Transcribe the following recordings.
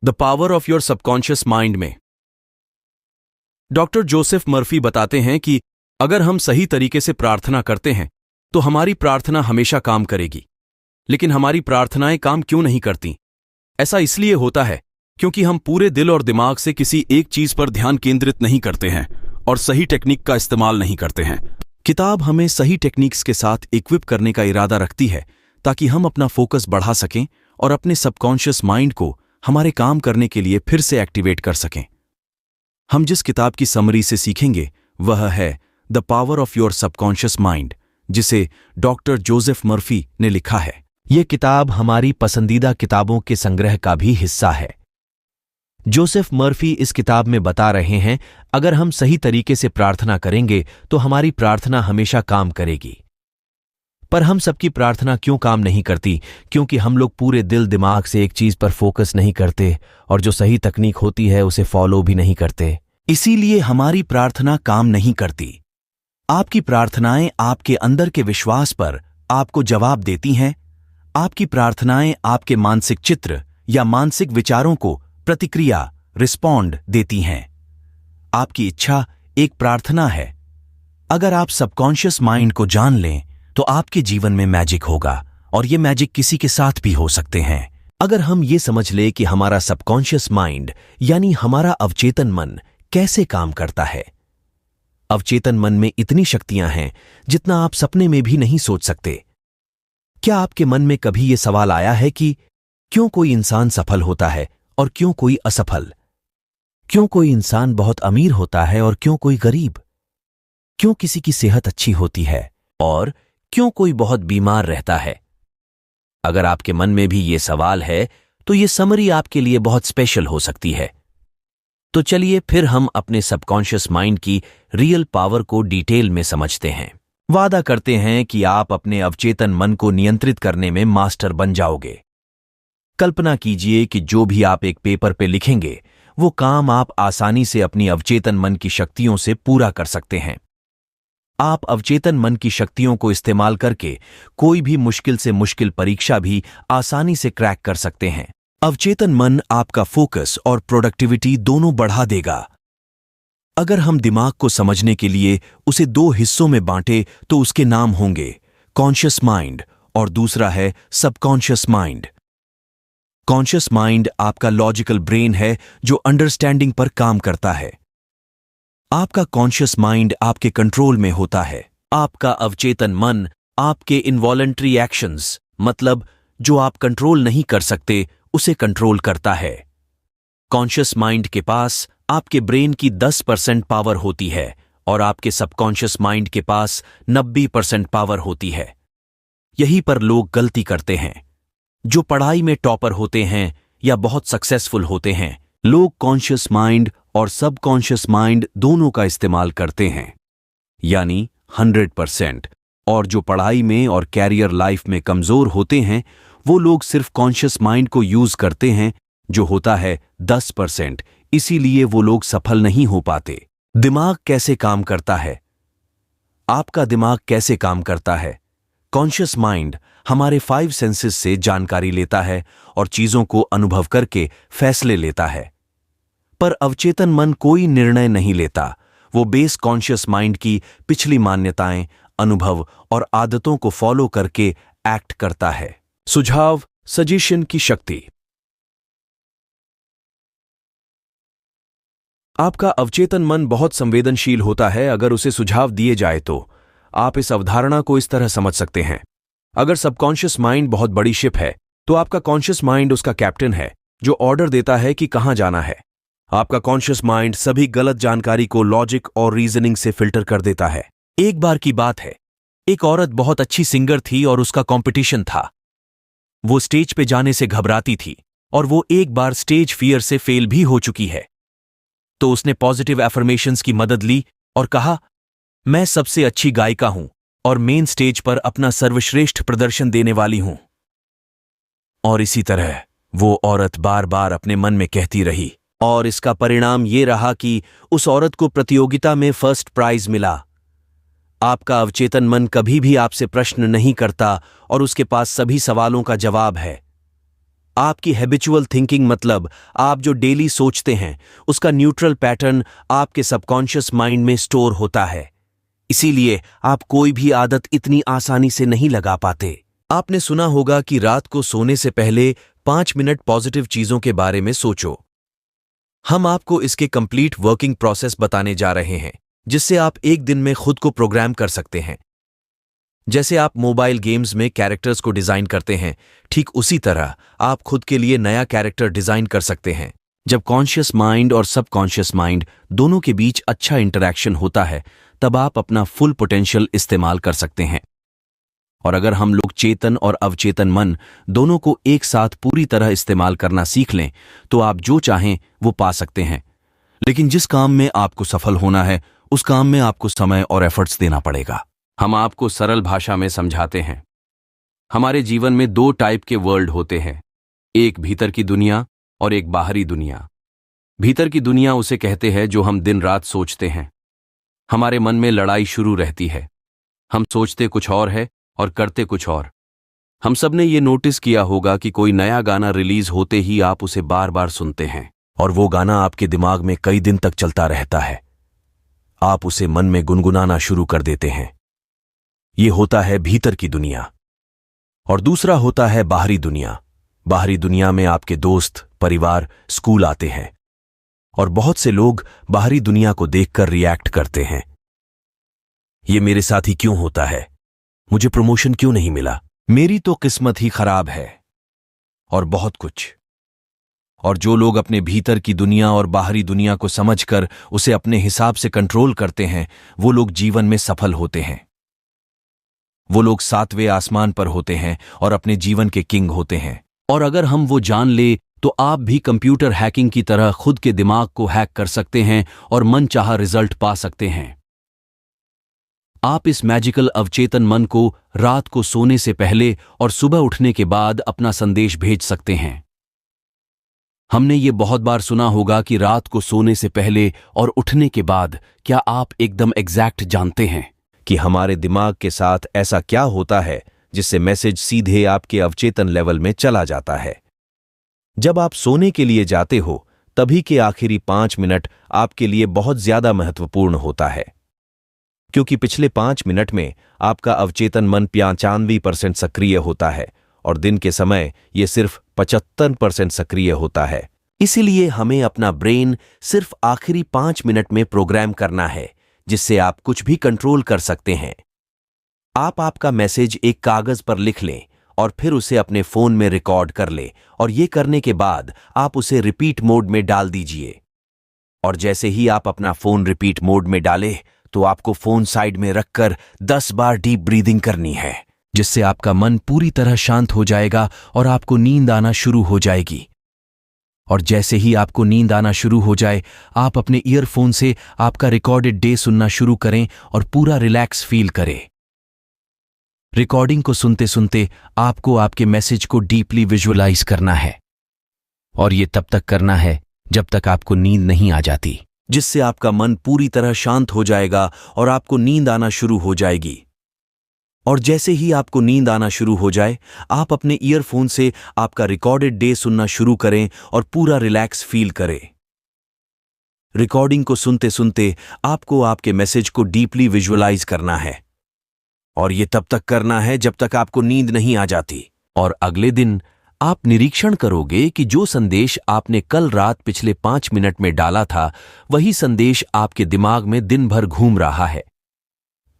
The power of your subconscious mind में doctor Joseph Murphy बताते हैं कि अगर हम सही तरीके से प्रार्थना करते हैं तो हमारी प्रार्थना हमेशा काम करेगी। लेकिन हमारी प्रार्थनाएं काम क्यों नहीं करती? ऐसा इसलिए होता है क्योंकि हम पूरे दिल और दिमाग से किसी एक चीज पर ध्यान केंद्रित नहीं करते हैं और सही टेक्निक का इस्तेमाल नहीं करते हैं। किताब हमें सही टेक्निक्स के साथ इक्विप करने का इरादा रखती है ताकि हम अपना फोकस बढ़ा सकें और अपने सबकॉन्शियस माइंड को हमारे काम करने के लिए फिर से एक्टिवेट कर सकें। हम जिस किताब की समरी से सीखेंगे वह है the power of your subconscious mind, जिसे डॉक्टर जोसेफ मर्फी ने लिखा है। यह किताब हमारी पसंदीदा किताबों के संग्रह का भी हिस्सा है। जोसेफ मर्फी इस किताब में बता रहे हैं, अगर हम सही तरीके से प्रार्थना करेंगे तो हमारी प्रार्थना हमेशा काम करेगी। पर हम सबकी प्रार्थना क्यों काम नहीं करती? क्योंकि हम लोग पूरे दिल दिमाग से एक चीज पर फोकस नहीं करते और जो सही तकनीक होती है उसे फॉलो भी नहीं करते। इसीलिए हमारी प्रार्थना काम नहीं करती। आपकी प्रार्थनाएं आपके अंदर के विश्वास पर आपको जवाब देती हैं। आपकी प्रार्थनाएं आपके मानसिक चित्र या मानसिक विचारों को प्रतिक्रिया रिस्पॉन्ड देती हैं। आपकी इच्छा एक प्रार्थना है। अगर आप सबकॉन्शियस माइंड को जान लें तो आपके जीवन में मैजिक होगा, और ये मैजिक किसी के साथ भी हो सकते हैं। अगर हम ये समझ ले कि हमारा सबकॉन्शियस माइंड यानी हमारा अवचेतन मन कैसे काम करता है। अवचेतन मन में इतनी शक्तियां हैं जितना आप सपने में भी नहीं सोच सकते। क्या आपके मन में कभी यह सवाल आया है कि क्यों कोई इंसान सफल होता है और क्यों कोई असफल? क्यों कोई इंसान बहुत अमीर होता है और क्यों कोई गरीब? क्यों किसी की सेहत अच्छी होती है और क्यों कोई बहुत बीमार रहता है? अगर आपके मन में भी ये सवाल है तो ये समरी आपके लिए बहुत स्पेशल हो सकती है। तो चलिए फिर हम अपने सबकॉन्शियस माइंड की रियल पावर को डिटेल में समझते हैं। वादा करते हैं कि आप अपने अवचेतन मन को नियंत्रित करने में मास्टर बन जाओगे। कल्पना कीजिए कि जो भी आप एक पेपर पे लिखेंगे वो काम आप आसानी से अपनी अवचेतन मन की शक्तियों से पूरा कर सकते हैं। आप अवचेतन मन की शक्तियों को इस्तेमाल करके कोई भी मुश्किल से मुश्किल परीक्षा भी आसानी से क्रैक कर सकते हैं। अवचेतन मन आपका फोकस और प्रोडक्टिविटी दोनों बढ़ा देगा। अगर हम दिमाग को समझने के लिए उसे दो हिस्सों में बांटे तो उसके नाम होंगे कॉन्शियस माइंड और दूसरा है सबकॉन्शियस माइंड। कॉन्शियस माइंड आपका लॉजिकल ब्रेन है जो अंडरस्टैंडिंग पर काम करता है। आपका कॉन्शियस माइंड आपके कंट्रोल में होता है। आपका अवचेतन मन आपके इनवॉलंटरी एक्शंस, मतलब जो आप कंट्रोल नहीं कर सकते, उसे कंट्रोल करता है। कॉन्शियस माइंड के पास आपके ब्रेन की 10% पावर होती है और आपके सबकॉन्शियस माइंड के पास 90% पावर होती है। यहीं पर लोग गलती करते हैं। जो पढ़ाई में टॉपर होते हैं या बहुत सक्सेसफुल होते हैं, लोग कॉन्शियस माइंड और सबकॉन्शियस माइंड दोनों का इस्तेमाल करते हैं, यानी 100%। और जो पढ़ाई में और कैरियर लाइफ में कमजोर होते हैं वो लोग सिर्फ कॉन्शियस माइंड को यूज करते हैं, जो होता है 10%। इसीलिए वो लोग सफल नहीं हो पाते। दिमाग कैसे काम करता है? आपका दिमाग कैसे काम करता है? कॉन्शियस माइंड हमारे 5 सेंसेस से जानकारी लेता है और चीजों को अनुभव करके फैसले लेता है। पर अवचेतन मन कोई निर्णय नहीं लेता। वो बेस कॉन्शियस माइंड की पिछली मान्यताएं, अनुभव और आदतों को फॉलो करके एक्ट करता है। सुझाव, सजेशन की शक्ति। आपका अवचेतन मन बहुत संवेदनशील होता है। अगर उसे सुझाव दिए जाए तो आप इस अवधारणा को इस तरह समझ सकते हैं। अगर सबकॉन्शियस माइंड बहुत बड़ी शिप है तो आपका कॉन्शियस माइंड उसका कैप्टन है जो ऑर्डर देता है कि कहां जाना है। आपका कॉन्शियस माइंड सभी गलत जानकारी को लॉजिक और रीजनिंग से फिल्टर कर देता है। एक बार की बात है, एक औरत बहुत अच्छी सिंगर थी और उसका कंपटीशन था। वो स्टेज पे जाने से घबराती थी और वो एक बार स्टेज फियर से फेल भी हो चुकी है। तो उसने पॉजिटिव एफर्मेशंस की मदद ली और कहा, मैं सबसे अच्छी गायिका हूं और मेन स्टेज पर अपना सर्वश्रेष्ठ प्रदर्शन देने वाली हूं। और इसी तरह वो औरत बार बार अपने मन में कहती रही और इसका परिणाम ये रहा कि उस औरत को प्रतियोगिता में फर्स्ट प्राइज मिला। आपका अवचेतन मन कभी भी आपसे प्रश्न नहीं करता और उसके पास सभी सवालों का जवाब है। आपकी हैबिचुअल थिंकिंग मतलब आप जो डेली सोचते हैं उसका न्यूट्रल पैटर्न आपके सबकॉन्शियस माइंड में स्टोर होता है। इसीलिए आप कोई भी आदत इतनी आसानी से नहीं लगा पाते। आपने सुना होगा कि रात को सोने से पहले 5 मिनट पॉजिटिव चीजों के बारे में सोचो। हम आपको इसके कंप्लीट वर्किंग प्रोसेस बताने जा रहे हैं, जिससे आप एक दिन में खुद को प्रोग्राम कर सकते हैं। जैसे आप मोबाइल गेम्स में कैरेक्टर्स को डिजाइन करते हैं, ठीक उसी तरह आप खुद के लिए नया कैरेक्टर डिजाइन कर सकते हैं। जब कॉन्शियस माइंड और सबकॉन्शियस माइंड दोनों के बीच अच्छा इंटरैक्शन होता है, तब आप अपना फुल पोटेंशियल इस्तेमाल कर सकते हैं। और अगर हम लोग चेतन और अवचेतन मन दोनों को एक साथ पूरी तरह इस्तेमाल करना सीख लें, तो आप जो चाहें वो पा सकते हैं। लेकिन जिस काम में आपको सफल होना है, उस काम में आपको समय और एफर्ट्स देना पड़ेगा। हम आपको सरल भाषा में समझाते हैं। हमारे जीवन में 2 टाइप के वर्ल्ड होते हैं, एक भीतर की दुनिया और एक बाहरी दुनिया। भीतर की दुनिया उसे कहते हैं जो हम दिन रात सोचते हैं। हमारे मन में लड़ाई शुरू रहती है। हम सोचते कुछ और है और करते कुछ और। हम सब ने ये नोटिस किया होगा कि कोई नया गाना रिलीज होते ही आप उसे बार बार सुनते हैं और वो गाना आपके दिमाग में कई दिन तक चलता रहता है। आप उसे मन में गुनगुनाना शुरू कर देते हैं। ये होता है भीतर की दुनिया। और दूसरा होता है बाहरी दुनिया। बाहरी दुनिया में आपके दोस्त, परिवार, स्कूल आते हैं और बहुत से लोग बाहरी दुनिया को देखकर रिएक्ट करते हैं। ये मेरे साथ ही क्यों होता है? मुझे प्रमोशन क्यों नहीं मिला? मेरी तो किस्मत ही खराब है, और बहुत कुछ। और जो लोग अपने भीतर की दुनिया और बाहरी दुनिया को समझकर उसे अपने हिसाब से कंट्रोल करते हैं, वो लोग जीवन में सफल होते हैं। वो लोग 7वें आसमान पर होते हैं और अपने जीवन के किंग होते हैं। और अगर हम वो जान ले, तो आप भी कंप्यूटर हैकिंग की तरह खुद के दिमाग को हैक कर सकते हैं और मनचाहा रिजल्ट पा सकते हैं। आप इस मैजिकल अवचेतन मन को रात को सोने से पहले और सुबह उठने के बाद अपना संदेश भेज सकते हैं। हमने ये बहुत बार सुना होगा कि रात को सोने से पहले और उठने के बाद। क्या आप एकदम एग्जैक्ट जानते हैं कि हमारे दिमाग के साथ ऐसा क्या होता है जिससे मैसेज सीधे आपके अवचेतन लेवल में चला जाता है? जब आप सोने के लिए जाते हो, तभी के आखिरी 5 मिनट आपके लिए बहुत ज्यादा महत्वपूर्ण होता है, क्योंकि पिछले 5 मिनट में आपका अवचेतन मन 95% सक्रिय होता है और दिन के समय यह सिर्फ 75% सक्रिय होता है। इसीलिए हमें अपना ब्रेन सिर्फ आखिरी 5 मिनट में प्रोग्राम करना है, जिससे आप कुछ भी कंट्रोल कर सकते हैं। आप आपका मैसेज एक कागज पर लिख लें और फिर उसे अपने फोन में रिकॉर्ड कर लें, और ये करने के बाद आप उसे रिपीट मोड में डाल दीजिए। और जैसे ही आप अपना फोन रिपीट मोड में डालें, तो आपको फोन साइड में रखकर 10 बार डीप ब्रीदिंग करनी है, जिससे आपका मन पूरी तरह शांत हो जाएगा और आपको नींद आना शुरू हो जाएगी। और जैसे ही आपको नींद आना शुरू हो जाए, आप अपने ईयरफोन से आपका रिकॉर्डेड डे सुनना शुरू करें और पूरा रिलैक्स फील करें। रिकॉर्डिंग को सुनते सुनते आपको आपके मैसेज को डीपली विजुअलाइज करना है, और ये तब तक करना है जब तक आपको नींद नहीं आ जाती, जिससे आपका मन पूरी तरह शांत हो जाएगा और आपको नींद आना शुरू हो जाएगी। और जैसे ही आपको नींद आना शुरू हो जाए, आप अपने ईयरफोन से आपका रिकॉर्डेड डे सुनना शुरू करें और पूरा रिलैक्स फील करें। रिकॉर्डिंग को सुनते सुनते आपको आपके मैसेज को डीपली विजुअलाइज करना है, और ये तब तक करना है जब तक आपको नींद नहीं आ जाती। और अगले दिन आप निरीक्षण करोगे कि जो संदेश आपने कल रात पिछले 5 मिनट में डाला था, वही संदेश आपके दिमाग में दिन भर घूम रहा है।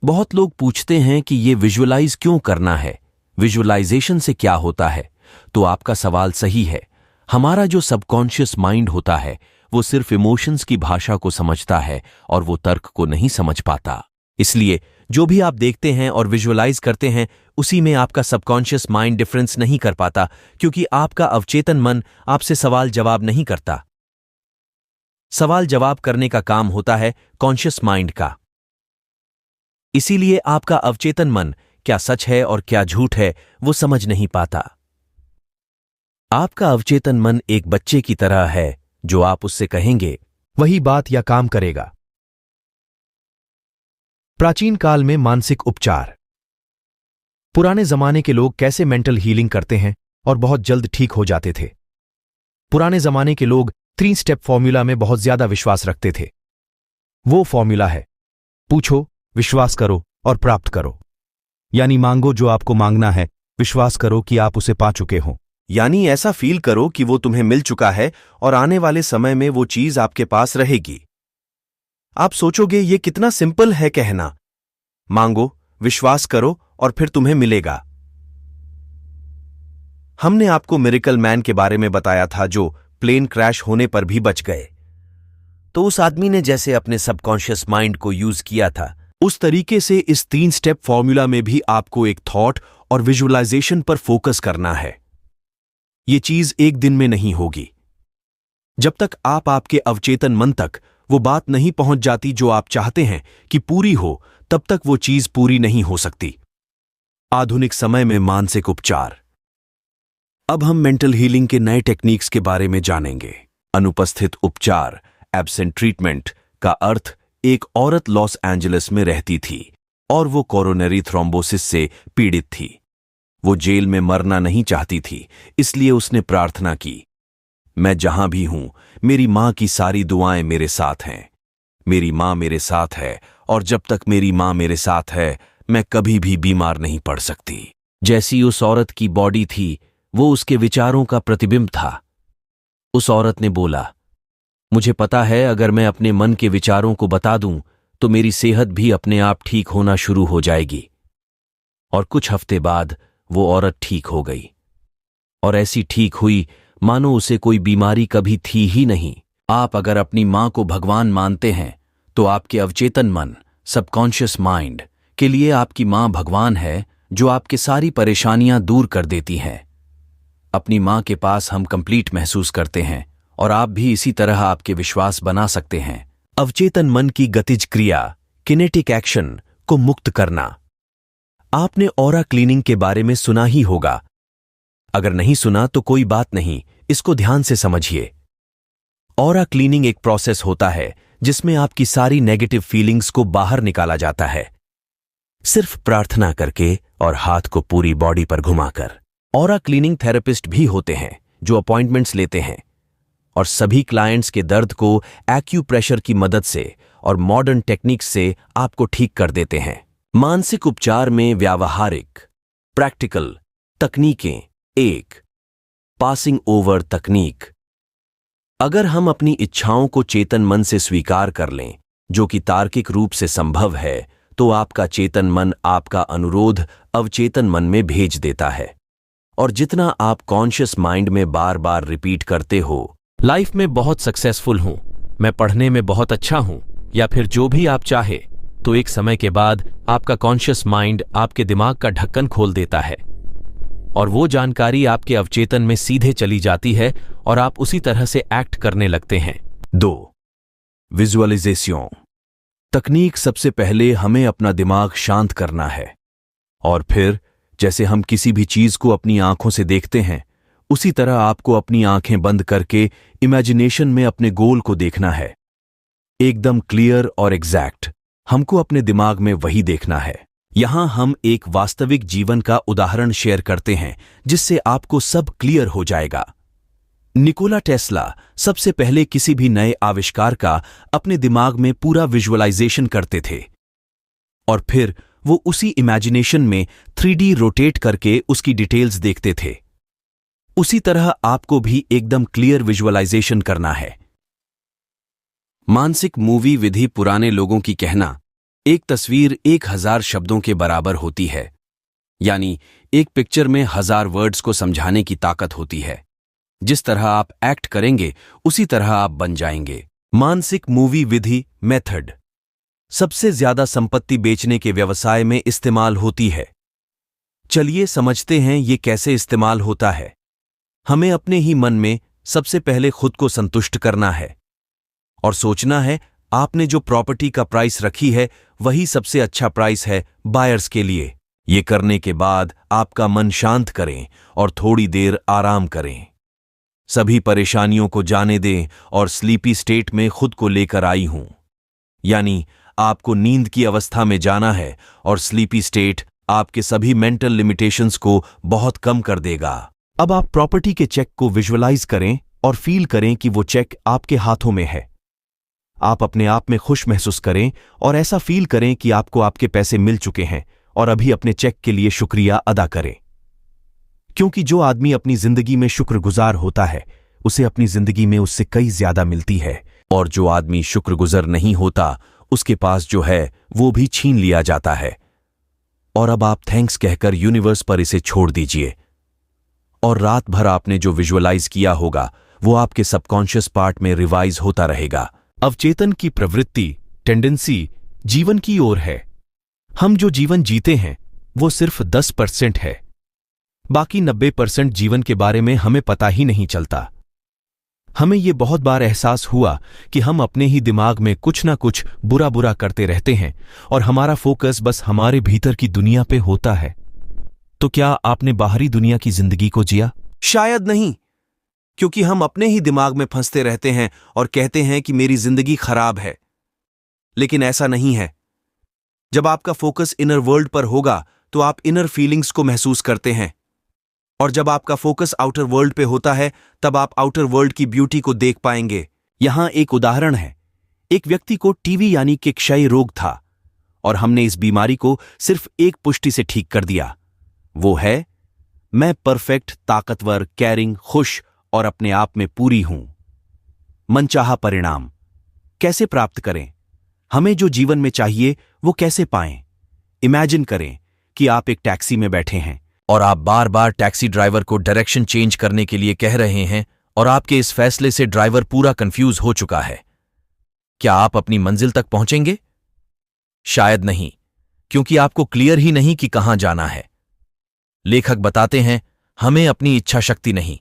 बहुत लोग पूछते हैं कि ये विजुअलाइज क्यों करना है, विजुअलाइजेशन से क्या होता है? तो आपका सवाल सही है। हमारा जो सबकॉन्शियस माइंड होता है, वो सिर्फ इमोशंस की भाषा को समझता है और वो तर्क को नहीं समझ पाता। इसलिए जो भी आप देखते हैं और विजुअलाइज करते हैं, उसी में आपका सबकॉन्शियस माइंड डिफरेंस नहीं कर पाता, क्योंकि आपका अवचेतन मन आपसे सवाल जवाब नहीं करता। सवाल जवाब करने का काम होता है कॉन्शियस माइंड का। इसीलिए आपका अवचेतन मन क्या सच है और क्या झूठ है, वो समझ नहीं पाता। आपका अवचेतन मन एक बच्चे की तरह है, जो आप उससे कहेंगे वही बात या काम करेगा। प्राचीन काल में मानसिक उपचार। पुराने जमाने के लोग कैसे मेंटल हीलिंग करते हैं, और बहुत जल्द ठीक हो जाते थे। पुराने जमाने के लोग 3 स्टेप फॉर्मूला में बहुत ज्यादा विश्वास रखते थे। वो फॉर्मूला है, पूछो, विश्वास करो और प्राप्त करो। यानी मांगो जो आपको मांगना है, विश्वास करो कि आप उसे पा चुके हो। यानी ऐसा फील करो कि वो तुम्हें मिल चुका है और आने वाले समय में वो चीज आपके पास रहेगी। आप सोचोगे ये कितना सिंपल है कहना, मांगो, विश्वास करो और फिर तुम्हें मिलेगा। हमने आपको मिरेकल मैन के बारे में बताया था जो प्लेन क्रैश होने पर भी बच गए। तो उस आदमी ने जैसे अपने सबकॉन्शियस माइंड को यूज किया था, उस तरीके से इस 3 स्टेप फॉर्मूला में भी आपको एक थॉट और विजुअलाइजेशन पर फोकस करना है। ये चीज एक दिन में नहीं होगी। जब तक आपके अवचेतन मन तक वो बात नहीं पहुंच जाती जो आप चाहते हैं कि पूरी हो, तब तक वो चीज पूरी नहीं हो सकती। आधुनिक समय में मानसिक उपचार। अब हम मेंटल हीलिंग के नए टेक्निक्स के बारे में जानेंगे। अनुपस्थित उपचार, एब्सेंट ट्रीटमेंट का अर्थ एक औरत लॉस एंजलिस में रहती थी और वो कोरोनरी थ्रोम्बोसिस से पीड़ित थी। वो जेल में मरना नहीं चाहती थी, इसलिए उसने प्रार्थना की, मैं जहां भी हूं, मेरी मां की सारी दुआएं मेरे साथ हैं। मेरी मां मेरे साथ है और जब तक मेरी मां मेरे साथ है, मैं कभी भी बीमार नहीं पड़ सकती। जैसी उस औरत की बॉडी थी, वो उसके विचारों का प्रतिबिंब था। उस औरत ने बोला, मुझे पता है अगर मैं अपने मन के विचारों को बता दूं तो मेरी सेहत भी अपने आप ठीक होना शुरू हो जाएगी। और कुछ हफ्ते बाद वो औरत ठीक हो गई और ऐसी ठीक हुई मानो उसे कोई बीमारी कभी थी ही नहीं। आप अगर अपनी मां को भगवान मानते हैं तो आपके अवचेतन मन, सबकॉन्शियस माइंड के लिए आपकी मां भगवान है जो आपकी सारी परेशानियां दूर कर देती हैं। अपनी मां के पास हम कंप्लीट महसूस करते हैं और आप भी इसी तरह आपके विश्वास बना सकते हैं। अवचेतन मन की गतिज क्रिया, किनेटिक एक्शन को मुक्त करना। आपने ऑरा क्लीनिंग के बारे में सुना ही होगा। अगर नहीं सुना तो कोई बात नहीं, इसको ध्यान से समझिए। ऑरा क्लीनिंग एक प्रोसेस होता है जिसमें आपकी सारी नेगेटिव फीलिंग्स को बाहर निकाला जाता है, सिर्फ प्रार्थना करके और हाथ को पूरी बॉडी पर घुमाकर। ऑरा क्लीनिंग थेरेपिस्ट भी होते हैं जो अपॉइंटमेंट्स लेते हैं और सभी क्लाइंट्स के दर्द को एक्यूप्रेशर की मदद से और मॉडर्न टेक्निक्स से आपको ठीक कर देते हैं। मानसिक उपचार में व्यावहारिक, प्रैक्टिकल तकनीकें। 1. पासिंग ओवर तकनीक। अगर हम अपनी इच्छाओं को चेतन मन से स्वीकार कर लें, जो कि तार्किक रूप से संभव है, तो आपका चेतन मन आपका अनुरोध अवचेतन मन में भेज देता है। और जितना आप कॉन्शियस माइंड में बार बार रिपीट करते हो, लाइफ में बहुत सक्सेसफुल हूं, मैं पढ़ने में बहुत अच्छा हूं, या फिर जो भी आप चाहे, तो एक समय के बाद आपका कॉन्शियस माइंड आपके दिमाग का ढक्कन खोल देता है और वो जानकारी आपके अवचेतन में सीधे चली जाती है और आप उसी तरह से एक्ट करने लगते हैं। 2. विजुअलाइजेशन तकनीक। सबसे पहले हमें अपना दिमाग शांत करना है और फिर जैसे हम किसी भी चीज को अपनी आंखों से देखते हैं, उसी तरह आपको अपनी आंखें बंद करके इमेजिनेशन में अपने गोल को देखना है। एकदम क्लियर और एग्जैक्ट। हमको अपने दिमाग में वही देखना है। यहां हम एक वास्तविक जीवन का उदाहरण शेयर करते हैं जिससे आपको सब क्लियर हो जाएगा। निकोला टेस्ला सबसे पहले किसी भी नए आविष्कार का अपने दिमाग में पूरा विजुअलाइजेशन करते थे और फिर वो उसी इमेजिनेशन में 3D रोटेट करके उसकी डिटेल्स देखते थे। उसी तरह आपको भी एकदम क्लियर विजुअलाइजेशन करना है। मानसिक मूवी विधि। पुराने लोगों की कहना, एक तस्वीर 1000 शब्दों के बराबर होती है, यानी एक पिक्चर में 1000 वर्ड्स को समझाने की ताकत होती है। जिस तरह आप एक्ट करेंगे उसी तरह आप बन जाएंगे। मानसिक मूवी विधि मेथड सबसे ज्यादा संपत्ति बेचने के व्यवसाय में इस्तेमाल होती है। चलिए समझते हैं ये कैसे इस्तेमाल होता है। हमें अपने ही मन में सबसे पहले खुद को संतुष्ट करना है और सोचना है आपने जो प्रॉपर्टी का प्राइस रखी है वही सबसे अच्छा प्राइस है बायर्स के लिए। ये करने के बाद आपका मन शांत करें और थोड़ी देर आराम करें। सभी परेशानियों को जाने दें और स्लीपी स्टेट में खुद को लेकर आई हूं, यानी आपको नींद की अवस्था में जाना है और स्लीपी स्टेट आपके सभी मेंटल लिमिटेशंस को बहुत कम कर देगा। अब आप प्रॉपर्टी के चेक को विजुअलाइज करें और फील करें कि वो चेक आपके हाथों में है। आप अपने आप में खुश महसूस करें और ऐसा फील करें कि आपको आपके पैसे मिल चुके हैं और अभी अपने चेक के लिए शुक्रिया अदा करें। क्योंकि जो आदमी अपनी जिंदगी में शुक्रगुजार होता है उसे अपनी जिंदगी में उससे कई ज्यादा मिलती है, और जो आदमी शुक्रगुजार नहीं होता उसके पास जो है वो भी छीन लिया जाता है। और अब आप थैंक्स कहकर यूनिवर्स पर इसे छोड़ दीजिए, और रात भर आपने जो विजुअलाइज किया होगा वो आपके सबकॉन्शियस पार्ट में रिवाइज होता रहेगा। अवचेतन की प्रवृत्ति, टेंडेंसी जीवन की ओर है। हम जो जीवन जीते हैं वो सिर्फ 10% है, बाकी 90% जीवन के बारे में हमें पता ही नहीं चलता। हमें ये बहुत बार एहसास हुआ कि हम अपने ही दिमाग में कुछ ना कुछ बुरा बुरा करते रहते हैं और हमारा फोकस बस हमारे भीतर की दुनिया पे होता है। तो क्या आपने बाहरी दुनिया की जिंदगी को जिया? शायद नहीं, क्योंकि हम अपने ही दिमाग में फंसते रहते हैं और कहते हैं कि मेरी जिंदगी खराब है। लेकिन ऐसा नहीं है। जब आपका फोकस इनर वर्ल्ड पर होगा तो आप इनर फीलिंग्स को महसूस करते हैं, और जब आपका फोकस आउटर वर्ल्ड पे होता है तब आप आउटर वर्ल्ड की ब्यूटी को देख पाएंगे। यहां एक उदाहरण है। एक व्यक्ति को टीबी यानी कि क्षय रोग था, और हमने इस बीमारी को सिर्फ एक पुष्टि से ठीक कर दिया। वो है, मैं परफेक्ट, ताकतवर, केयरिंग, खुश और अपने आप में पूरी हूं। मनचाहा परिणाम कैसे प्राप्त करें? हमें जो जीवन में चाहिए वो कैसे पाएं? इमेजिन करें कि आप एक टैक्सी में बैठे हैं और आप बार बार टैक्सी ड्राइवर को डायरेक्शन चेंज करने के लिए कह रहे हैं, और आपके इस फैसले से ड्राइवर पूरा कंफ्यूज हो चुका है। क्या आप अपनी मंजिल तक पहुंचेंगे? शायद नहीं, क्योंकि आपको क्लियर ही नहीं कि कहां जाना है। लेखक बताते हैं, हमें अपनी इच्छा शक्ति नहीं,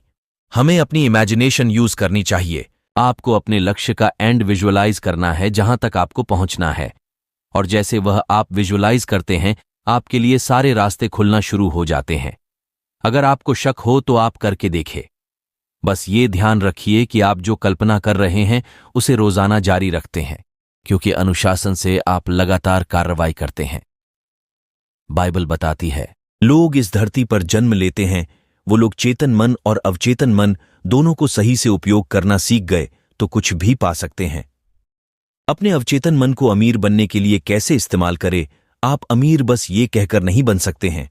हमें अपनी इमेजिनेशन यूज करनी चाहिए। आपको अपने लक्ष्य का एंड विजुअलाइज करना है, जहां तक आपको पहुंचना है, और जैसे वह आप विजुअलाइज करते हैं आपके लिए सारे रास्ते खुलना शुरू हो जाते हैं। अगर आपको शक हो तो आप करके देखें। बस ये ध्यान रखिए कि आप जो कल्पना कर रहे हैं उसे रोजाना जारी रखते हैं, क्योंकि अनुशासन से आप लगातार कार्रवाई करते हैं। बाइबल बताती है, लोग इस धरती पर जन्म लेते हैं, वो लोग चेतन मन और अवचेतन मन दोनों को सही से उपयोग करना सीख गए तो कुछ भी पा सकते हैं। अपने अवचेतन मन को अमीर बनने के लिए कैसे इस्तेमाल करें? आप अमीर बस ये कहकर नहीं बन सकते हैं,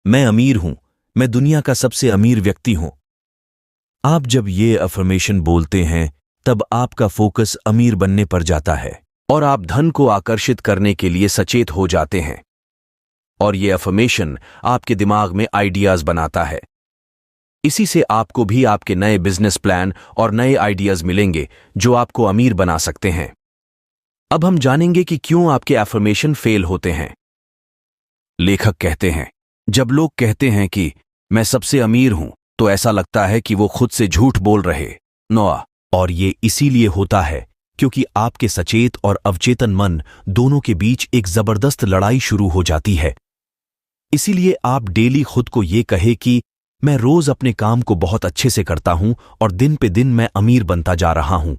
मैं अमीर हूं, मैं दुनिया का सबसे अमीर व्यक्ति हूं। आप जब ये अफर्मेशन बोलते हैं तब आपका फोकस अमीर बनने पर जाता है, और आप धन को आकर्षित करने के लिए सचेत हो जाते हैं। और ये अफर्मेशन आपके दिमाग में आइडियाज बनाता है। इसी से आपको भी आपके नए बिजनेस प्लान और नए आइडियाज मिलेंगे जो आपको अमीर बना सकते हैं। अब हम जानेंगे कि क्यों आपके अफर्मेशन फेल होते हैं। लेखक कहते हैं, जब लोग कहते हैं कि मैं सबसे अमीर हूं तो ऐसा लगता है कि वो खुद से झूठ बोल रहे नोआ, और ये इसीलिए होता है क्योंकि आपके सचेत और अवचेतन मन दोनों के बीच एक जबरदस्त लड़ाई शुरू हो जाती है। इसीलिए आप डेली खुद को ये कहे कि मैं रोज अपने काम को बहुत अच्छे से करता हूं और दिन पे दिन मैं अमीर बनता जा रहा हूं।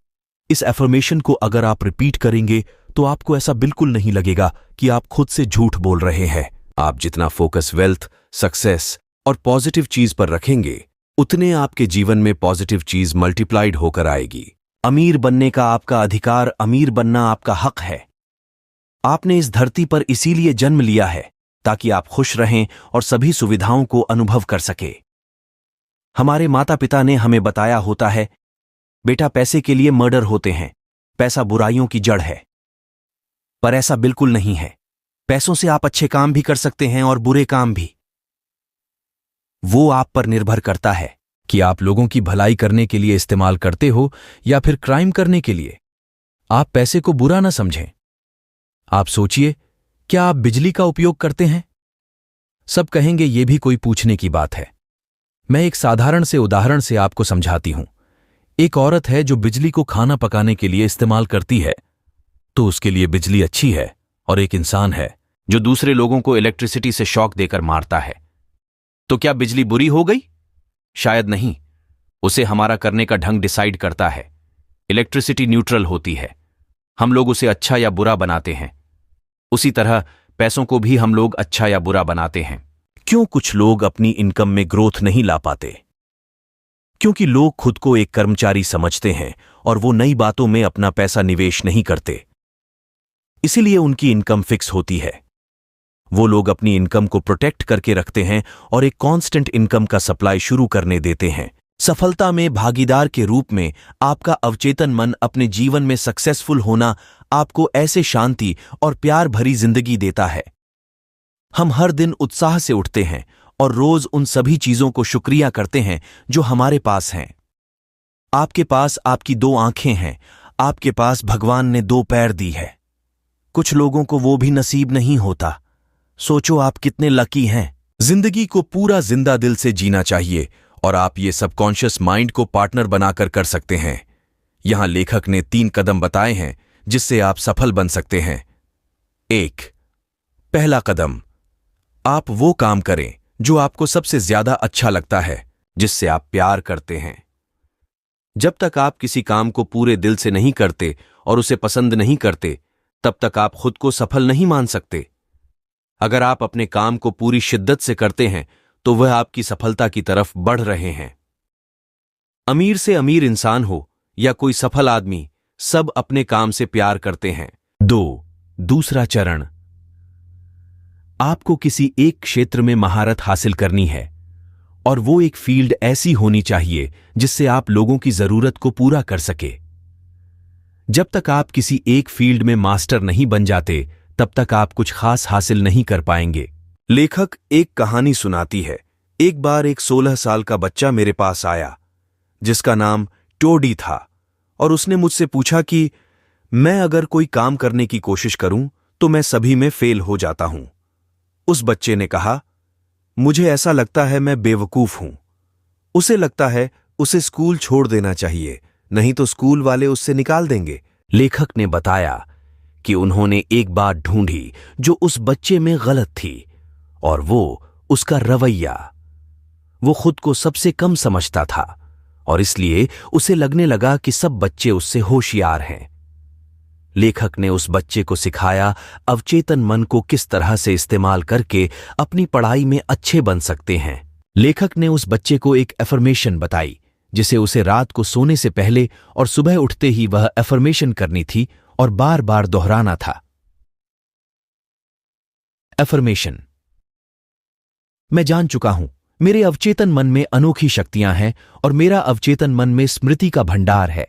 इस एफर्मेशन को अगर आप रिपीट करेंगे तो आपको ऐसा बिल्कुल नहीं लगेगा कि आप खुद से झूठ बोल रहे हैं। आप जितना फोकस वेल्थ, सक्सेस और पॉजिटिव चीज पर रखेंगे उतने आपके जीवन में पॉजिटिव चीज मल्टीप्लाइड होकर आएगी। अमीर बनने का आपका अधिकार, अमीर बनना आपका हक है। आपने इस धरती पर इसीलिए जन्म लिया है ताकि आप खुश रहें और सभी सुविधाओं को अनुभव कर सके। हमारे माता पिता ने हमें बताया होता है, बेटा पैसे के लिए मर्डर होते हैं, पैसा बुराइयों की जड़ है। पर ऐसा बिल्कुल नहीं है। पैसों से आप अच्छे काम भी कर सकते हैं और बुरे काम भी। वो आप पर निर्भर करता है कि आप लोगों की भलाई करने के लिए इस्तेमाल करते हो या फिर क्राइम करने के लिए। आप पैसे को बुरा ना समझें। आप सोचिए, क्या आप बिजली का उपयोग करते हैं? सब कहेंगे ये भी कोई पूछने की बात है। मैं एक साधारण से उदाहरण से आपको समझाती हूं। एक औरत है जो बिजली को खाना पकाने के लिए इस्तेमाल करती है, तो उसके लिए बिजली अच्छी है, और एक इंसान है जो दूसरे लोगों को इलेक्ट्रिसिटी से शॉक देकर मारता है, तो क्या बिजली बुरी हो गई? शायद नहीं। उसे हमारा करने का ढंग डिसाइड करता है। इलेक्ट्रिसिटी न्यूट्रल होती है, हम लोग उसे अच्छा या बुरा बनाते हैं। उसी तरह पैसों को भी हम लोग अच्छा या बुरा बनाते हैं। क्यों कुछ लोग अपनी इनकम में ग्रोथ नहीं ला पाते? क्योंकि लोग खुद को एक कर्मचारी समझते हैं और वो नई बातों में अपना पैसा निवेश नहीं करते। इसीलिए उनकी इनकम फिक्स होती है। वो लोग अपनी इनकम को प्रोटेक्ट करके रखते हैं और एक कांस्टेंट इनकम का सप्लाई शुरू करने देते हैं। सफलता में भागीदार के रूप में आपका अवचेतन मन अपने जीवन में सक्सेसफुल होना आपको ऐसे शांति और प्यार भरी जिंदगी देता है। हम हर दिन उत्साह से उठते हैं और रोज उन सभी चीजों को शुक्रिया करते हैं जो हमारे पास हैं। आपके पास आपकी 2 आंखें हैं, आपके पास भगवान ने 2 पैर दी है। कुछ लोगों को वो भी नसीब नहीं होता। सोचो आप कितने लकी हैं। जिंदगी को पूरा जिंदा दिल से जीना चाहिए और आप ये सबकॉन्शियस माइंड को पार्टनर बनाकर कर सकते हैं। यहां लेखक ने 3 कदम बताए हैं जिससे आप सफल बन सकते हैं। 1, पहला कदम, आप वो काम करें जो आपको सबसे ज्यादा अच्छा लगता है, जिससे आप प्यार करते हैं। जब तक आप किसी काम को पूरे दिल से नहीं करते और उसे पसंद नहीं करते, तब तक आप खुद को सफल नहीं मान सकते। अगर आप अपने काम को पूरी शिद्दत से करते हैं तो वह आपकी सफलता की तरफ बढ़ रहे हैं। अमीर से अमीर इंसान हो या कोई सफल आदमी, सब अपने काम से प्यार करते हैं। 2, दूसरा चरण, आपको किसी एक क्षेत्र में महारत हासिल करनी है और वो एक फील्ड ऐसी होनी चाहिए जिससे आप लोगों की जरूरत को पूरा कर सके। जब तक आप किसी एक फील्ड में मास्टर नहीं बन जाते, तब तक आप कुछ खास हासिल नहीं कर पाएंगे। लेखक एक कहानी सुनाती है। एक बार एक 16 साल का बच्चा मेरे पास आया जिसका नाम टोडी था और उसने मुझसे पूछा कि मैं अगर कोई काम करने की कोशिश करूं तो मैं सभी में फेल हो जाता हूं। उस बच्चे ने कहा, मुझे ऐसा लगता है मैं बेवकूफ हूं। उसे लगता है उसे स्कूल छोड़ देना चाहिए, नहीं तो स्कूल वाले उससे निकाल देंगे। लेखक ने बताया कि उन्होंने एक बात ढूंढी जो उस बच्चे में गलत थी, और वो उसका रवैया। वो खुद को सबसे कम समझता था और इसलिए उसे लगने लगा कि सब बच्चे उससे होशियार हैं। लेखक ने उस बच्चे को सिखाया अवचेतन मन को किस तरह से इस्तेमाल करके अपनी पढ़ाई में अच्छे बन सकते हैं। लेखक ने उस बच्चे को एक एफर्मेशन बताई जिसे उसे रात को सोने से पहले और सुबह उठते ही वह एफर्मेशन करनी थी और बार बार दोहराना था। एफर्मेशन, मैं जान चुका हूं, मेरे अवचेतन मन में अनोखी शक्तियां हैं और मेरा अवचेतन मन में स्मृति का भंडार है।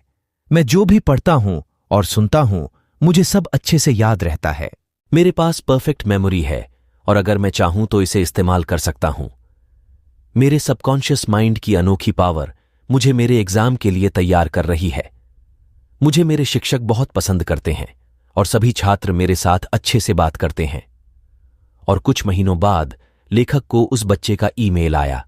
मैं जो भी पढ़ता हूं और सुनता हूं, मुझे सब अच्छे से याद रहता है। मेरे पास परफेक्ट मेमोरी है और अगर मैं चाहूं तो इसे इस्तेमाल कर सकता हूं। मेरे सबकॉन्शियस माइंड की अनोखी पावर मुझे मेरे एग्जाम के लिए तैयार कर रही है। मुझे मेरे शिक्षक बहुत पसंद करते हैं और सभी छात्र मेरे साथ अच्छे से बात करते हैं। और कुछ महीनों बाद लेखक को उस बच्चे का ईमेल आया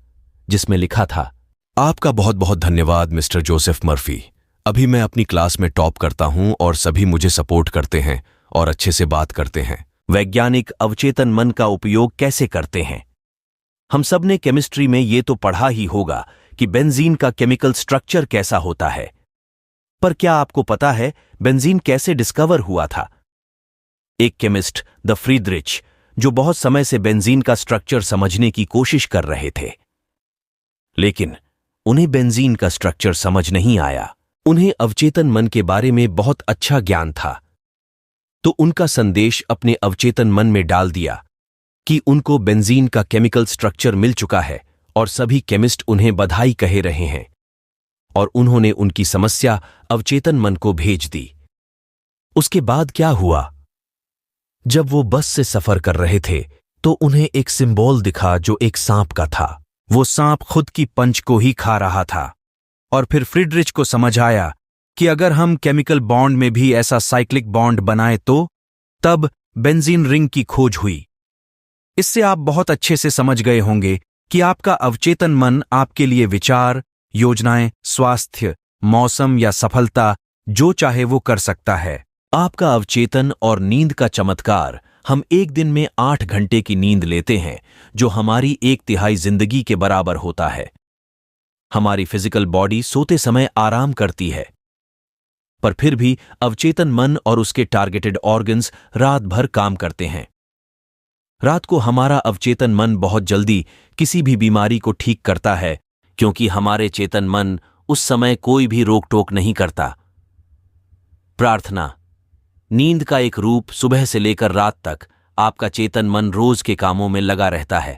जिसमें लिखा था, आपका बहुत बहुत धन्यवाद मिस्टर जोसेफ मर्फी। अभी मैं अपनी क्लास में टॉप करता हूं और सभी मुझे सपोर्ट करते हैं और अच्छे से बात करते हैं। वैज्ञानिक अवचेतन मन का उपयोग कैसे करते हैं? हम सब ने केमिस्ट्री में ये तो पढ़ा ही होगा कि बेंजीन का केमिकल स्ट्रक्चर कैसा होता है, पर क्या आपको पता है बेंजीन कैसे डिस्कवर हुआ था? एक केमिस्ट द फ्रीडरिच जो बहुत समय से बेंजीन का स्ट्रक्चर समझने की कोशिश कर रहे थे, लेकिन उन्हें बेंजीन का स्ट्रक्चर समझ नहीं आया। उन्हें अवचेतन मन के बारे में बहुत अच्छा ज्ञान था, तो उनका संदेश अपने अवचेतन मन में डाल दिया कि उनको बेंजीन का केमिकल स्ट्रक्चर मिल चुका है और सभी केमिस्ट उन्हें बधाई कहे रहे हैं। और उन्होंने उनकी समस्या अवचेतन मन को भेज दी। उसके बाद क्या हुआ? जब वो बस से सफर कर रहे थे तो उन्हें एक सिंबल दिखा जो एक सांप का था। वो सांप खुद की पंच को ही खा रहा था। और फिर फ्रीडरिच को समझ आया कि अगर हम केमिकल बॉन्ड में भी ऐसा साइक्लिक बॉन्ड बनाए तो तब बेंजीन रिंग की खोज हुई। इससे आप बहुत अच्छे से समझ गए होंगे कि आपका अवचेतन मन आपके लिए विचार, योजनाएं, स्वास्थ्य, मौसम या सफलता जो चाहे वो कर सकता है। आपका अवचेतन और नींद का चमत्कार, हम एक दिन में 8 घंटे की नींद लेते हैं जो हमारी 1/3 जिंदगी के बराबर होता है। हमारी फिजिकल बॉडी सोते समय आराम करती है, पर फिर भी अवचेतन मन और उसके टारगेटेड ऑर्गन्स रात भर काम करते हैं। रात को हमारा अवचेतन मन बहुत जल्दी किसी भी बीमारी को ठीक करता है क्योंकि हमारे चेतन मन उस समय कोई भी रोक टोक नहीं करता। प्रार्थना नींद का एक रूप। सुबह से लेकर रात तक आपका चेतन मन रोज के कामों में लगा रहता है,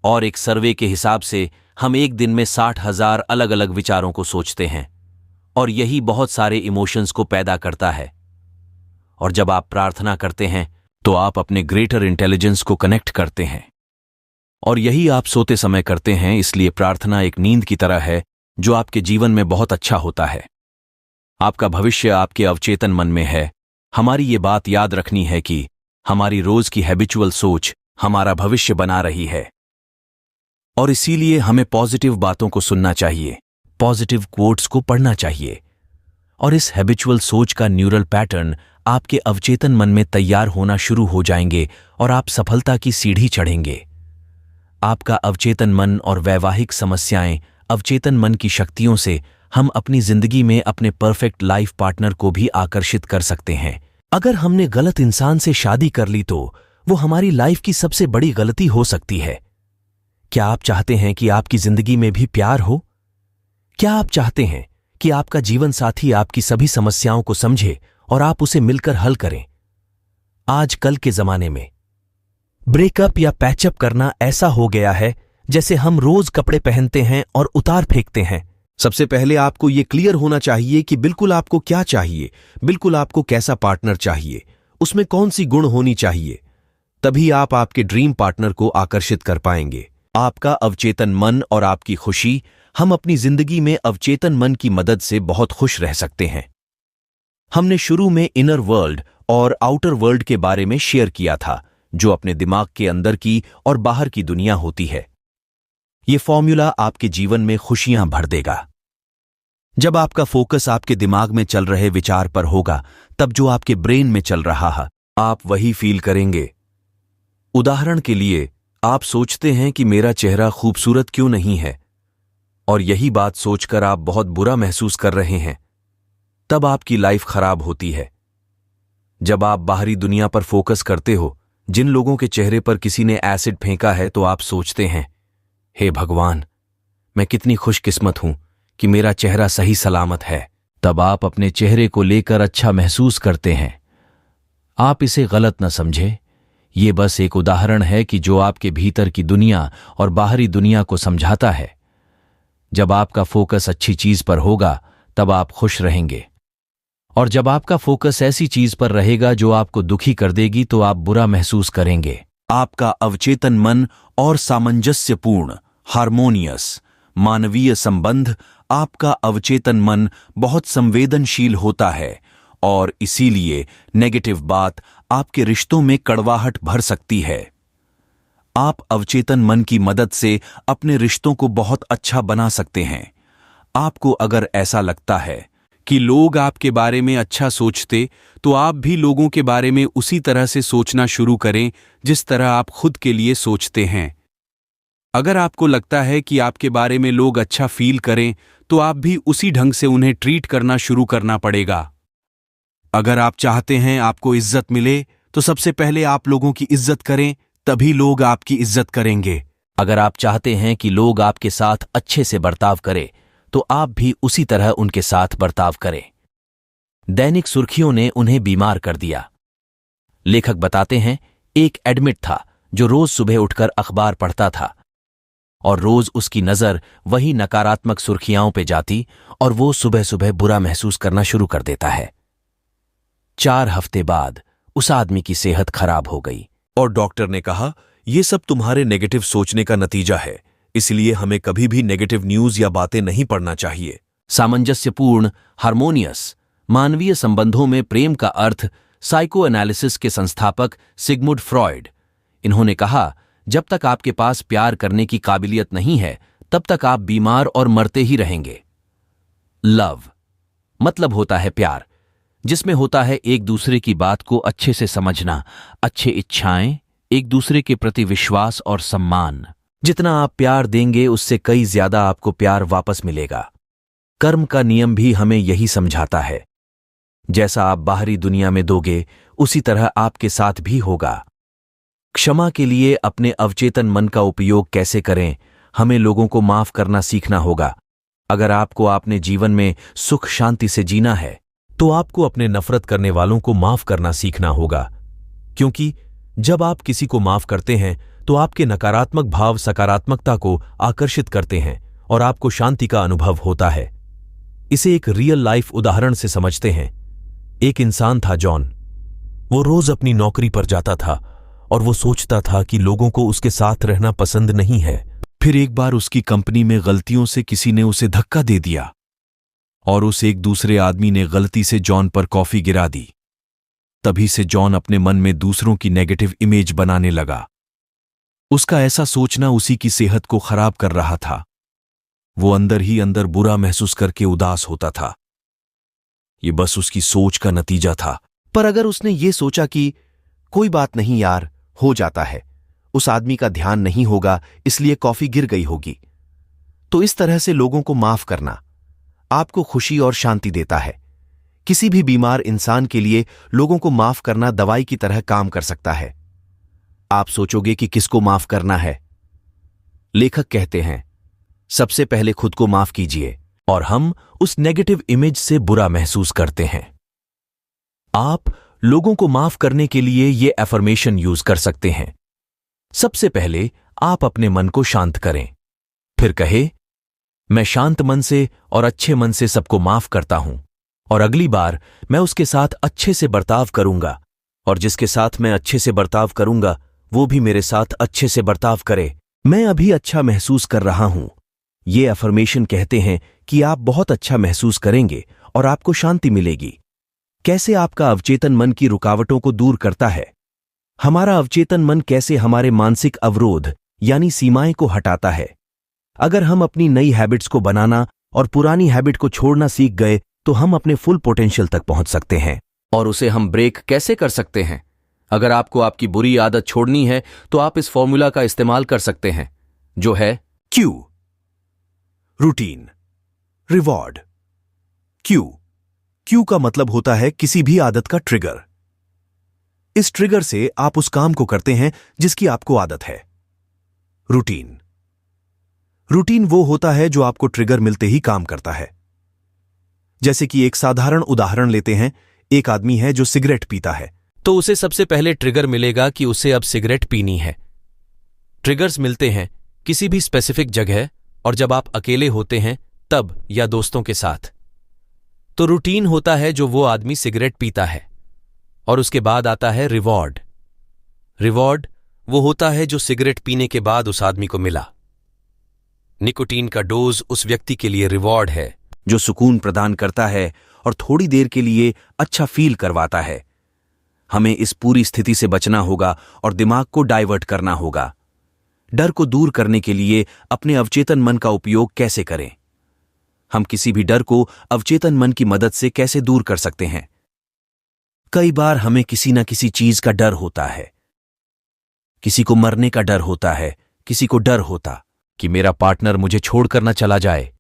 और एक सर्वे के हिसाब से हम एक दिन में 60,000 अलग अलग विचारों को सोचते हैं, और यही बहुत सारे इमोशंस को पैदा करता है। और जब आप प्रार्थना करते हैं तो आप अपने ग्रेटर इंटेलिजेंस को कनेक्ट करते हैं, और यही आप सोते समय करते हैं। इसलिए प्रार्थना एक नींद की तरह है जो आपके जीवन में बहुत अच्छा होता है। आपका भविष्य आपके अवचेतन मन में है। हमारी ये बात याद रखनी है कि हमारी रोज की हैबिचुअल सोच हमारा भविष्य बना रही है, और इसीलिए हमें पॉजिटिव बातों को सुनना चाहिए, पॉजिटिव कोट्स को पढ़ना चाहिए, और इस हैबिचुअल सोच का न्यूरल पैटर्न आपके अवचेतन मन में तैयार होना शुरू हो जाएंगे, और आप सफलता की सीढ़ी चढ़ेंगे। आपका अवचेतन मन और वैवाहिक समस्याएं अवचेतन मन की शक्तियों से हम अपनी जिंदगी में अपने परफेक्ट लाइफ पार्टनर को भी आकर्षित कर सकते हैं। अगर हमने गलत इंसान से शादी कर ली तो वो हमारी लाइफ की सबसे बड़ी गलती हो सकती है। क्या आप चाहते हैं कि आपकी जिंदगी में भी प्यार हो? क्या आप चाहते हैं कि आपका जीवन साथी आपकी सभी समस्याओं को समझे और आप उसे मिलकर हल करें? आजकल के जमाने में ब्रेकअप या पैचअप करना ऐसा हो गया है जैसे हम रोज कपड़े पहनते हैं और उतार फेंकते हैं। सबसे पहले आपको यह क्लियर होना चाहिए कि बिल्कुल आपको क्या चाहिए, बिल्कुल आपको कैसा पार्टनर चाहिए, उसमें कौन सी गुण होनी चाहिए। तभी आप आपके ड्रीम पार्टनर को आकर्षित कर पाएंगे। आपका अवचेतन मन और आपकी खुशी। हम अपनी जिंदगी में अवचेतन मन की मदद से बहुत खुश रह सकते हैं। हमने शुरू में इनर वर्ल्ड और आउटर वर्ल्ड के बारे में शेयर किया था, जो अपने दिमाग के अंदर की और बाहर की दुनिया होती है। यह फॉर्मूला आपके जीवन में खुशियां भर देगा। जब आपका फोकस आपके दिमाग में चल रहे विचार पर होगा, तब जो आपके ब्रेन में चल रहा है आप वही फील करेंगे। उदाहरण के लिए, आप सोचते हैं कि मेरा चेहरा खूबसूरत क्यों नहीं है, और यही बात सोचकर आप बहुत बुरा महसूस कर रहे हैं, तब आपकी लाइफ खराब होती है। जब आप बाहरी दुनिया पर फोकस करते हो, जिन लोगों के चेहरे पर किसी ने एसिड फेंका है, तो आप सोचते हैं, हे भगवान, मैं कितनी खुशकिस्मत हूं कि मेरा चेहरा सही सलामत है। तब आप अपने चेहरे को लेकर अच्छा महसूस करते हैं। आप इसे गलत न समझें, ये बस एक उदाहरण है कि जो आपके भीतर की दुनिया और बाहरी दुनिया को समझाता है। जब आपका फोकस अच्छी चीज पर होगा, तब आप खुश रहेंगे, और जब आपका फोकस ऐसी चीज पर रहेगा जो आपको दुखी कर देगी, तो आप बुरा महसूस करेंगे। आपका अवचेतन मन और सामंजस्यपूर्ण, हार्मोनियस मानवीय संबंध। आपका अवचेतन मन बहुत संवेदनशील होता है, और इसीलिए नेगेटिव बात आपके रिश्तों में कड़वाहट भर सकती है। आप अवचेतन मन की मदद से अपने रिश्तों को बहुत अच्छा बना सकते हैं। आपको अगर ऐसा लगता है कि लोग आपके बारे में अच्छा सोचते, तो आप भी लोगों के बारे में उसी तरह से सोचना शुरू करें जिस तरह आप खुद के लिए सोचते हैं। अगर आपको लगता है कि आपके बारे में लोग अच्छा फील करें, तो आप भी उसी ढंग से उन्हें ट्रीट करना शुरू करना पड़ेगा। अगर आप चाहते हैं आपको इज्जत मिले, तो सबसे पहले आप लोगों की इज्जत करें, तभी लोग आपकी इज्जत करेंगे। अगर आप चाहते हैं कि लोग आपके साथ अच्छे से बर्ताव करें, तो आप भी उसी तरह उनके साथ बर्ताव करें। दैनिक सुर्खियों ने उन्हें बीमार कर दिया। लेखक बताते हैं, एक एडमिट था जो रोज सुबह उठकर अखबार पढ़ता था, और रोज उसकी नजर वही नकारात्मक सुर्खियाओं पे जाती, और वो सुबह सुबह बुरा महसूस करना शुरू कर देता है। 4 हफ्ते बाद उस आदमी की सेहत खराब हो गई, और डॉक्टर ने कहा, ये सब तुम्हारे नेगेटिव सोचने का नतीजा है, इसलिए हमें कभी भी नेगेटिव न्यूज या बातें नहीं पढ़ना चाहिए। सामंजस्यपूर्ण, हार्मोनियस मानवीय संबंधों में प्रेम का अर्थ साइको एनालिसिस के संस्थापक सिगमुंड फ्रॉयड। इन्होंने कहा, जब तक आपके पास प्यार करने की काबिलियत नहीं है, तब तक आप बीमार और मरते ही रहेंगे। लव मतलब होता है प्यार, जिसमें होता है एक दूसरे की बात को अच्छे से समझना, अच्छे इच्छाएं, एक दूसरे के प्रति विश्वास और सम्मान। जितना आप प्यार देंगे, उससे कई ज्यादा आपको प्यार वापस मिलेगा। कर्म का नियम भी हमें यही समझाता है, जैसा आप बाहरी दुनिया में दोगे, उसी तरह आपके साथ भी होगा। क्षमा के लिए अपने अवचेतन मन का उपयोग कैसे करें, हमें लोगों को माफ करना सीखना होगा। अगर आपको अपने जीवन में सुख शांति से जीना है तो आपको अपने नफरत करने वालों को माफ करना सीखना होगा, क्योंकि जब आप किसी को माफ करते हैं तो आपके नकारात्मक भाव सकारात्मकता को आकर्षित करते हैं और आपको शांति का अनुभव होता है। इसे एक रियल लाइफ उदाहरण से समझते हैं। एक इंसान था जॉन। वो रोज अपनी नौकरी पर जाता था और वो सोचता था कि लोगों को उसके साथ रहना पसंद नहीं है। फिर एक बार उसकी कंपनी में गलतियों से किसी ने उसे धक्का दे दिया और उस एक दूसरे आदमी ने गलती से जॉन पर कॉफी गिरा दी। तभी से जॉन अपने मन में दूसरों की नेगेटिव इमेज बनाने लगा। उसका ऐसा सोचना उसी की सेहत को खराब कर रहा था। वो अंदर ही अंदर बुरा महसूस करके उदास होता था। ये बस उसकी सोच का नतीजा था। पर अगर उसने ये सोचा कि कोई बात नहीं यार, हो जाता है, उस आदमी का ध्यान नहीं होगा इसलिए कॉफी गिर गई होगी, तो इस तरह से लोगों को माफ करना आपको खुशी और शांति देता है। किसी भी बीमार इंसान के लिए लोगों को माफ करना दवाई की तरह काम कर सकता है। आप सोचोगे कि किसको माफ करना है? लेखक कहते हैं, सबसे पहले खुद को माफ कीजिए और हम उस नेगेटिव इमेज से बुरा महसूस करते हैं। आप लोगों को माफ करने के लिए ये एफर्मेशन यूज कर सकते हैं। सबसे पहले आप अपने मन को शांत करें, फिर कहे, मैं शांत मन से और अच्छे मन से सबको माफ करता हूं और अगली बार मैं उसके साथ अच्छे से बर्ताव करूंगा और जिसके साथ मैं अच्छे से बर्ताव करूंगा वो भी मेरे साथ अच्छे से बर्ताव करे। मैं अभी अच्छा महसूस कर रहा हूं। ये अफर्मेशन कहते हैं कि आप बहुत अच्छा महसूस करेंगे और आपको शांति मिलेगी। कैसे आपका अवचेतन मन की रुकावटों को दूर करता है? हमारा अवचेतन मन कैसे हमारे मानसिक अवरोध यानी सीमाएं को हटाता है? अगर हम अपनी नई हैबिट्स को बनाना और पुरानी हैबिट को छोड़ना सीख गए तो हम अपने फुल पोटेंशियल तक पहुंच सकते हैं। और उसे हम ब्रेक कैसे कर सकते हैं? अगर आपको आपकी बुरी आदत छोड़नी है तो आप इस फॉर्मूला का इस्तेमाल कर सकते हैं, जो है क्यू, रूटीन, रिवॉर्ड। क्यू का मतलब होता है किसी भी आदत का ट्रिगर। इस ट्रिगर से आप उस काम को करते हैं जिसकी आपको आदत है। रूटीन वो होता है जो आपको ट्रिगर मिलते ही काम करता है। जैसे कि एक साधारण उदाहरण लेते हैं, एक आदमी है जो सिगरेट पीता है, तो उसे सबसे पहले ट्रिगर मिलेगा कि उसे अब सिगरेट पीनी है। ट्रिगर्स मिलते हैं किसी भी स्पेसिफिक जगह और जब आप अकेले होते हैं तब या दोस्तों के साथ। तो रूटीन होता है जो वो आदमी सिगरेट पीता है। और उसके बाद आता है रिवॉर्ड। रिवॉर्ड वो होता है जो सिगरेट पीने के बाद उस आदमी को मिला। निकोटीन का डोज उस व्यक्ति के लिए रिवॉर्ड है जो सुकून प्रदान करता है और थोड़ी देर के लिए अच्छा फील करवाता है। हमें इस पूरी स्थिति से बचना होगा और दिमाग को डाइवर्ट करना होगा। डर को दूर करने के लिए अपने अवचेतन मन का उपयोग कैसे करें? हम किसी भी डर को अवचेतन मन की मदद से कैसे दूर कर सकते हैं? कई बार हमें किसी न किसी चीज का डर होता है। किसी को मरने का डर होता है, किसी को डर होता कि मेरा पार्टनर मुझे छोड़कर न चला जाए।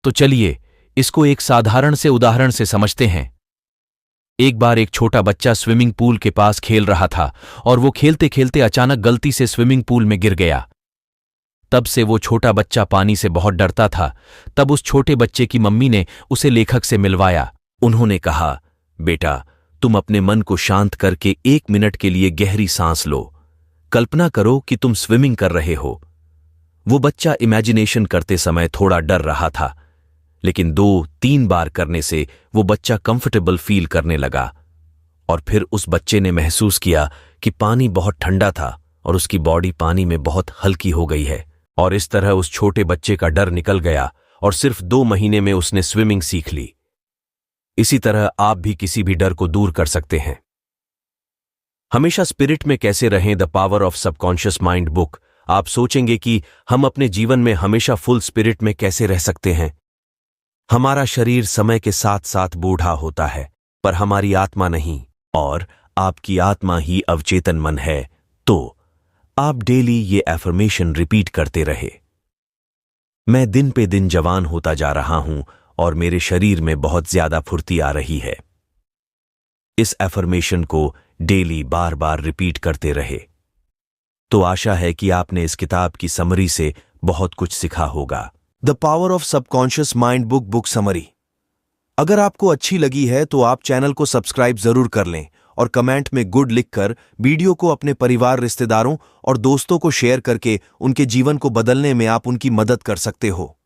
तो चलिए इसको एक साधारण से उदाहरण से समझते हैं। एक बार एक छोटा बच्चा स्विमिंग पूल के पास खेल रहा था और वो खेलते खेलते अचानक गलती से स्विमिंग पूल में गिर गया। तब से वो छोटा बच्चा पानी से बहुत डरता था। तब उस छोटे बच्चे की मम्मी ने उसे लेखक से मिलवाया। उन्होंने कहा, बेटा तुम अपने मन को शांत करके 1 मिनट के लिए गहरी सांस लो। कल्पना करो कि तुम स्विमिंग कर रहे हो। वो बच्चा इमेजिनेशन करते समय थोड़ा डर रहा था, लेकिन 2-3 बार करने से वो बच्चा कंफर्टेबल फील करने लगा और फिर उस बच्चे ने महसूस किया कि पानी बहुत ठंडा था और उसकी बॉडी पानी में बहुत हल्की हो गई है। और इस तरह उस छोटे बच्चे का डर निकल गया और सिर्फ 2 महीने में उसने स्विमिंग सीख ली। इसी तरह आप भी किसी भी डर को दूर कर सकते हैं। हमेशा स्पिरिट में कैसे रहें, the power of subconscious mind book. आप सोचेंगे कि हम अपने जीवन में हमेशा फुल स्पिरिट में कैसे रह सकते हैं। हमारा शरीर समय के साथ साथ बूढ़ा होता है, पर हमारी आत्मा नहीं, और आपकी आत्मा ही अवचेतन मन है। तो आप डेली ये एफर्मेशन रिपीट करते रहे। मैं दिन पे दिन जवान होता जा रहा हूं और मेरे शरीर में बहुत ज्यादा फुर्ती आ रही है। इस एफर्मेशन को डेली बार बार रिपीट करते रहे। तो आशा है कि आपने इस किताब की समरी से बहुत कुछ सीखा होगा। The power of subconscious mind book summary. अगर आपको अच्छी लगी है तो आप चैनल को सब्सक्राइब जरूर कर लें और कमेंट में गुड लिखकर वीडियो को अपने परिवार, रिश्तेदारों और दोस्तों को शेयर करके उनके जीवन को बदलने में आप उनकी मदद कर सकते हो।